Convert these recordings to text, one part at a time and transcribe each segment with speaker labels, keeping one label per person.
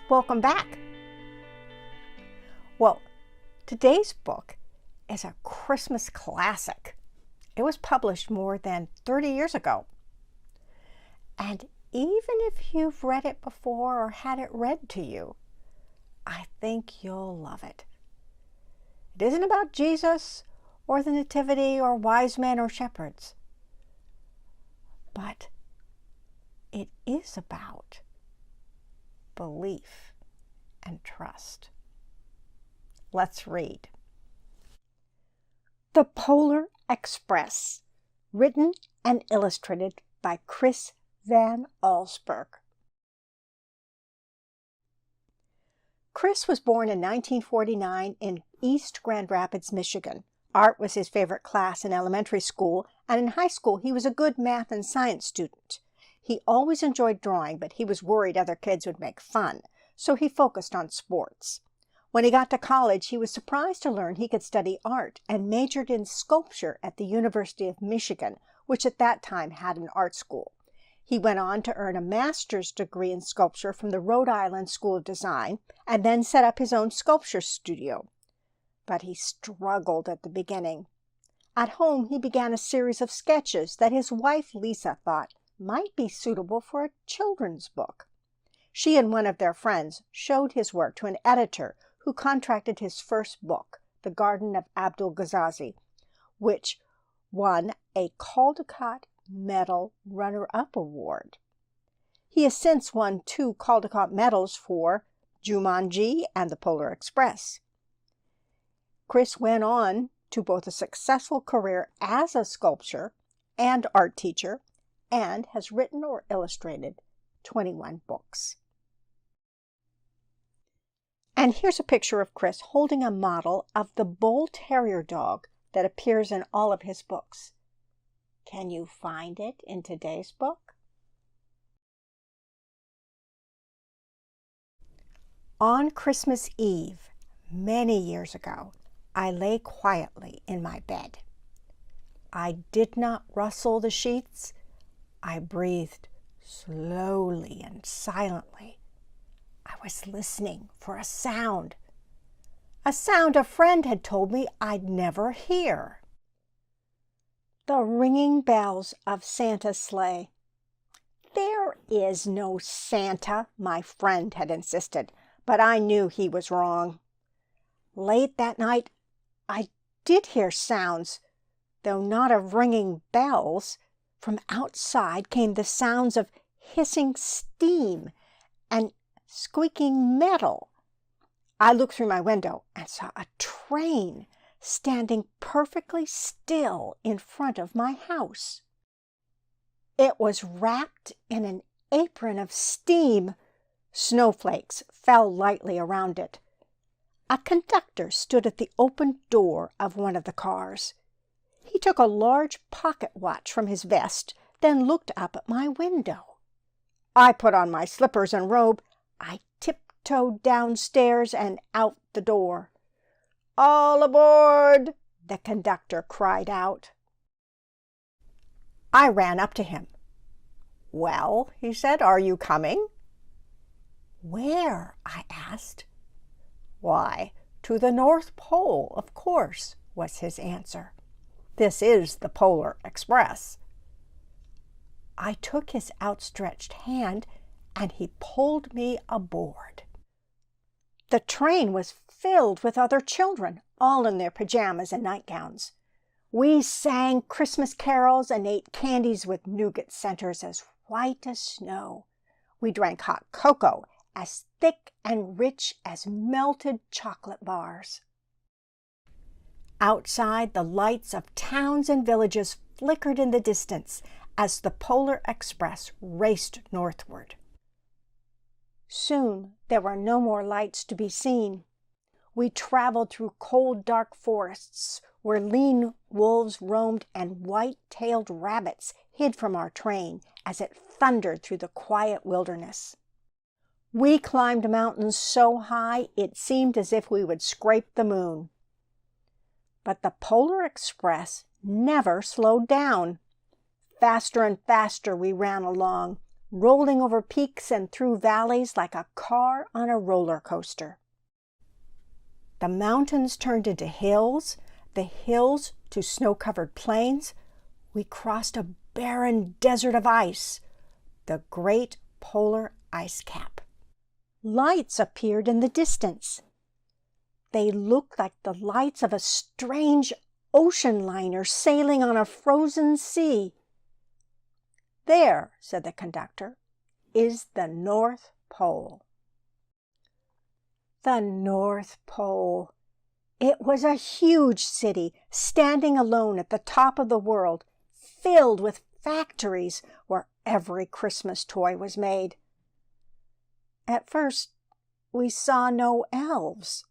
Speaker 1: Welcome back. Well, today's book is a Christmas classic. It was published more than 30 years ago. And even if you've read it before or had it read to you, I think you'll love it. It isn't about Jesus or the Nativity or wise men or shepherds, but it is about belief and trust. Let's read. The Polar Express, written and illustrated by Chris Van Allsburg. Chris was born in 1949 in East Grand Rapids, Michigan. Art was his favorite class in elementary school, and in high school he was a good math and science student. He always enjoyed drawing, but he was worried other kids would make fun, so he focused on sports. When he got to college, he was surprised to learn he could study art and majored in sculpture at the University of Michigan, which at that time had an art school. He went on to earn a master's degree in sculpture from the Rhode Island School of Design and then set up his own sculpture studio. But he struggled at the beginning. At home, he began a series of sketches that his wife Lisa thought might be suitable for a children's book. She and one of their friends showed his work to an editor who contracted his first book, The Garden of Abdul Ghazazi, which won a Caldecott Medal Runner-Up Award. He has since won 2 Caldecott Medals for Jumanji and The Polar Express. Chris went on to both a successful career as a sculptor and art teacher, and has written or illustrated 21 books. And here's a picture of Chris holding a model of the bull terrier dog that appears in all of his books. Can you find it in today's book? On Christmas Eve, many years ago, I lay quietly in my bed. I did not rustle the sheets. I breathed slowly and silently. I was listening for a sound a friend had told me I'd never hear. The ringing bells of Santa's sleigh. There is no Santa, my friend had insisted, but I knew he was wrong. Late that night, I did hear sounds, though not of ringing bells. From outside came the sounds of hissing steam and squeaking metal. I looked through my window and saw a train standing perfectly still in front of my house. It was wrapped in an apron of steam. Snowflakes fell lightly around it. A conductor stood at the open door of one of the cars. He took a large pocket watch from his vest, then looked up at my window. I put on my slippers and robe. I tiptoed downstairs and out the door. "All aboard!" the conductor cried out. I ran up to him. "Well," he said, "are you coming?" "Where?" I asked. "Why, to the North Pole, of course," was his answer. "This is the Polar Express." I took his outstretched hand, and he pulled me aboard. The train was filled with other children, all in their pajamas and nightgowns. We sang Christmas carols and ate candies with nougat centers as white as snow. We drank hot cocoa as thick and rich as melted chocolate bars. Outside, the lights of towns and villages flickered in the distance as the Polar Express raced northward. Soon there were no more lights to be seen. We traveled through cold, dark forests where lean wolves roamed and white-tailed rabbits hid from our train as it thundered through the quiet wilderness. We climbed mountains so high it seemed as if we would scrape the moon. But the Polar Express never slowed down. Faster and faster we ran along, rolling over peaks and through valleys like a car on a roller coaster. The mountains turned into hills, the hills to snow-covered plains. We crossed a barren desert of ice, the great polar ice cap. Lights appeared in the distance. They looked like the lights of a strange ocean liner sailing on a frozen sea. "There," said the conductor, "is the North Pole." The North Pole. It was a huge city, standing alone at the top of the world, filled with factories where every Christmas toy was made. At first, we saw no elves.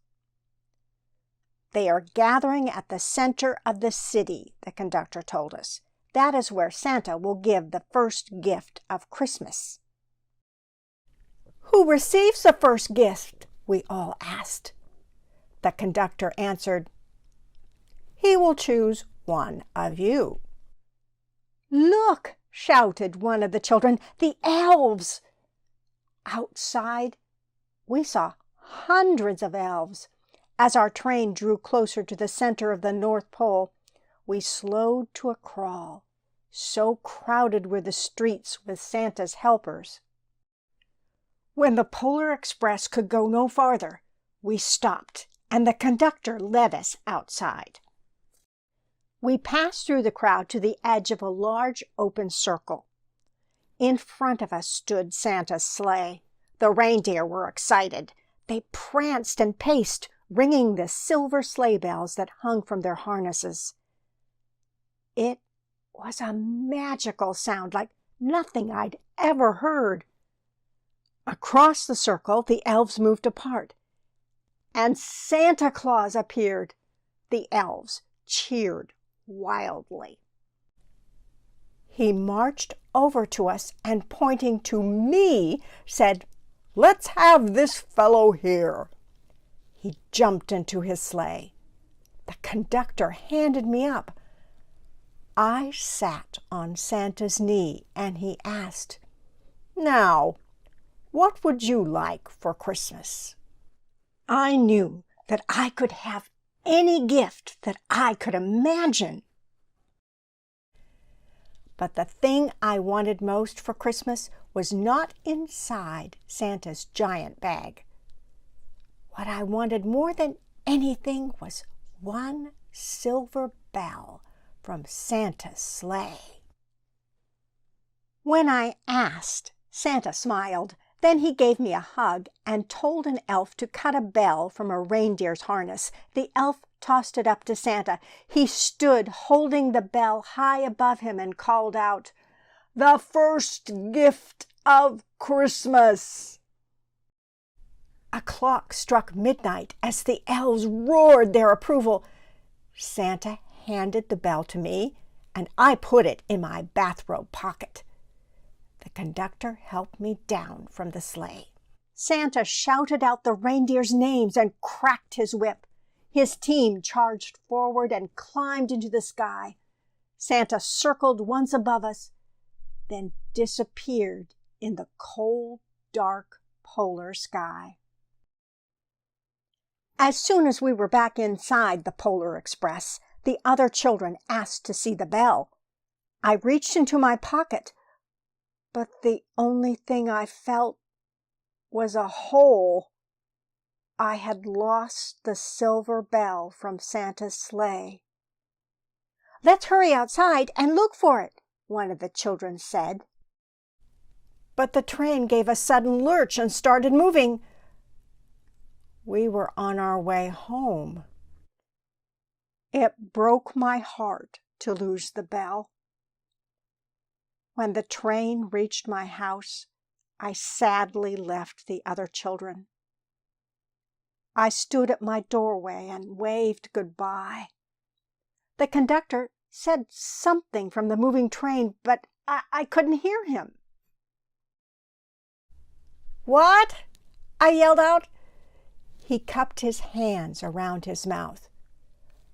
Speaker 1: "They are gathering at the center of the city," the conductor told us. "That is where Santa will give the first gift of Christmas." "Who receives the first gift?" we all asked. The conductor answered, "He will choose one of you." "Look!" shouted one of the children, "the elves!" Outside, we saw hundreds of elves. As our train drew closer to the center of the North Pole, we slowed to a crawl. So crowded were the streets with Santa's helpers. When the Polar Express could go no farther, we stopped, and the conductor led us outside. We passed through the crowd to the edge of a large open circle. In front of us stood Santa's sleigh. The reindeer were excited. They pranced and paced, ringing the silver sleigh bells that hung from their harnesses. It was a magical sound like nothing I'd ever heard. Across the circle, the elves moved apart, and Santa Claus appeared. The elves cheered wildly. He marched over to us and, pointing to me, said, "Let's have this fellow here." He jumped into his sleigh. The conductor handed me up. I sat on Santa's knee, and he asked, "Now, what would you like for Christmas?" I knew that I could have any gift that I could imagine. But the thing I wanted most for Christmas was not inside Santa's giant bag. What I wanted more than anything was one silver bell from Santa's sleigh. When I asked, Santa smiled. Then he gave me a hug and told an elf to cut a bell from a reindeer's harness. The elf tossed it up to Santa. He stood holding the bell high above him and called out, "The first gift of Christmas!" A clock struck midnight as the elves roared their approval. Santa handed the bell to me, and I put it in my bathrobe pocket. The conductor helped me down from the sleigh. Santa shouted out the reindeers' names and cracked his whip. His team charged forward and climbed into the sky. Santa circled once above us, then disappeared in the cold, dark polar sky. As soon as we were back inside the Polar Express, the other children asked to see the bell. I reached into my pocket, but the only thing I felt was a hole. I had lost the silver bell from Santa's sleigh. "Let's hurry outside and look for it," one of the children said. But the train gave a sudden lurch and started moving. We were on our way home. It broke my heart to lose the bell. When the train reached my house, I sadly left the other children. I stood at my doorway and waved goodbye. The conductor said something from the moving train, but I couldn't hear him. "What?" I yelled out. He cupped his hands around his mouth.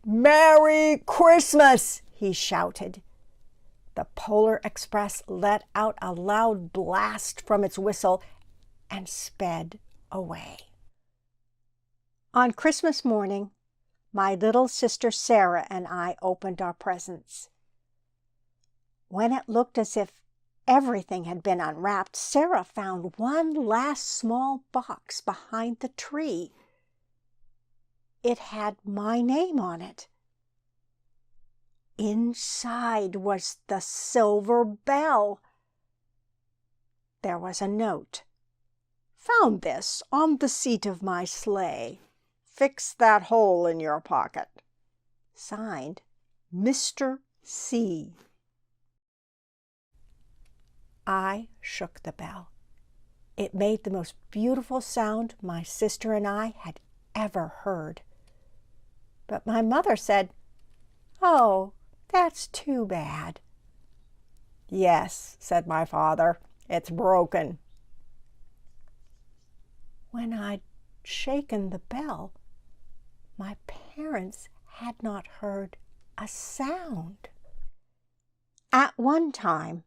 Speaker 1: "Merry Christmas!" he shouted. The Polar Express let out a loud blast from its whistle and sped away. On Christmas morning, my little sister Sarah and I opened our presents. When it looked as if everything had been unwrapped, Sarah found one last small box behind the tree. It had my name on it. Inside was the silver bell. There was a note. "Found this on the seat of my sleigh. Fix that hole in your pocket." Signed, Mr. C. I shook the bell. It made the most beautiful sound my sister and I had ever heard. But my mother said, "Oh, that's too bad." "Yes," said my father, "it's broken." When I'd shaken the bell, my parents had not heard a sound. At one time,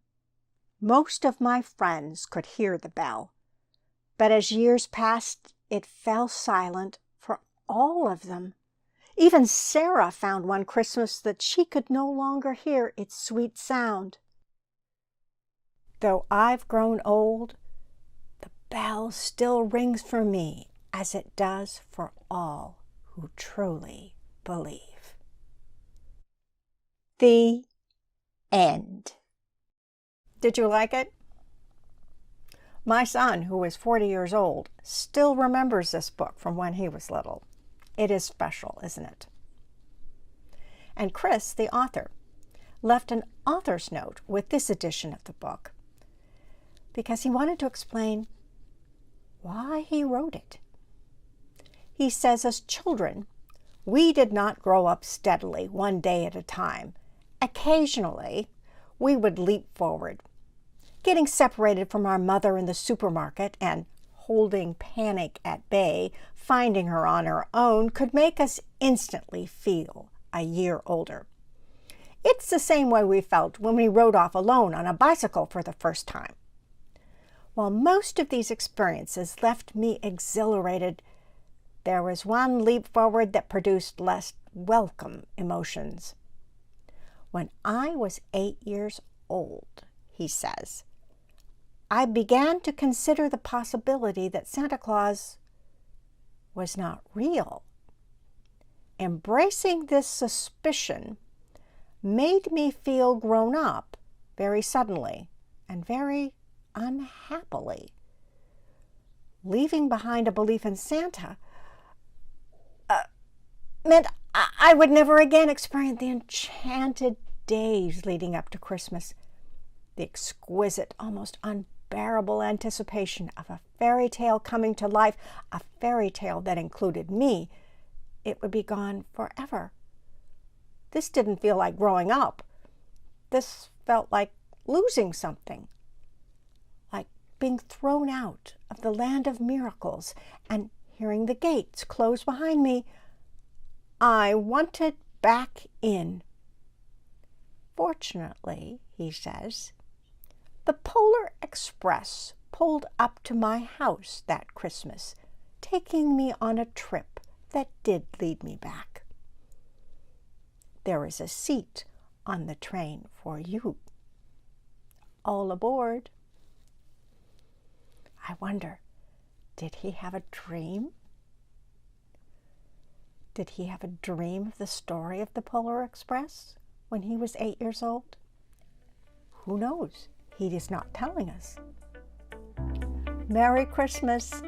Speaker 1: most of my friends could hear the bell, but as years passed, it fell silent for all of them. Even Sarah found one Christmas that she could no longer hear its sweet sound. Though I've grown old, the bell still rings for me as it does for all who truly believe. The end. Did you like it? My son, who is 40 years old, still remembers this book from when he was little. It is special, isn't it? And Chris, the author, left an author's note with this edition of the book because he wanted to explain why he wrote it. He says, as children, we did not grow up steadily, one day at a time. Occasionally, we would leap forward, getting separated from our mother in the supermarket and holding panic at bay, finding her on her own, could make us instantly feel a year older. It's the same way we felt when we rode off alone on a bicycle for the first time. While most of these experiences left me exhilarated, there was one leap forward that produced less welcome emotions. When I was 8 years old, he says, I began to consider the possibility that Santa Claus was not real. Embracing this suspicion made me feel grown up very suddenly and very unhappily. Leaving behind a belief in Santa meant I would never again experience the enchanted days leading up to Christmas, the exquisite, almost unbearable anticipation of a fairy tale coming to life, a fairy tale that included me. It would be gone forever. This didn't feel like growing up. This felt like losing something, like being thrown out of the land of miracles and hearing the gates close behind me. I wanted back in. Fortunately, he says, the Polar Express pulled up to my house that Christmas, taking me on a trip that did lead me back. There is a seat on the train for you. All aboard. I wonder, did he have a dream? Did he have a dream of the story of the Polar Express when he was 8 years old? Who knows? He is not telling us. Merry Christmas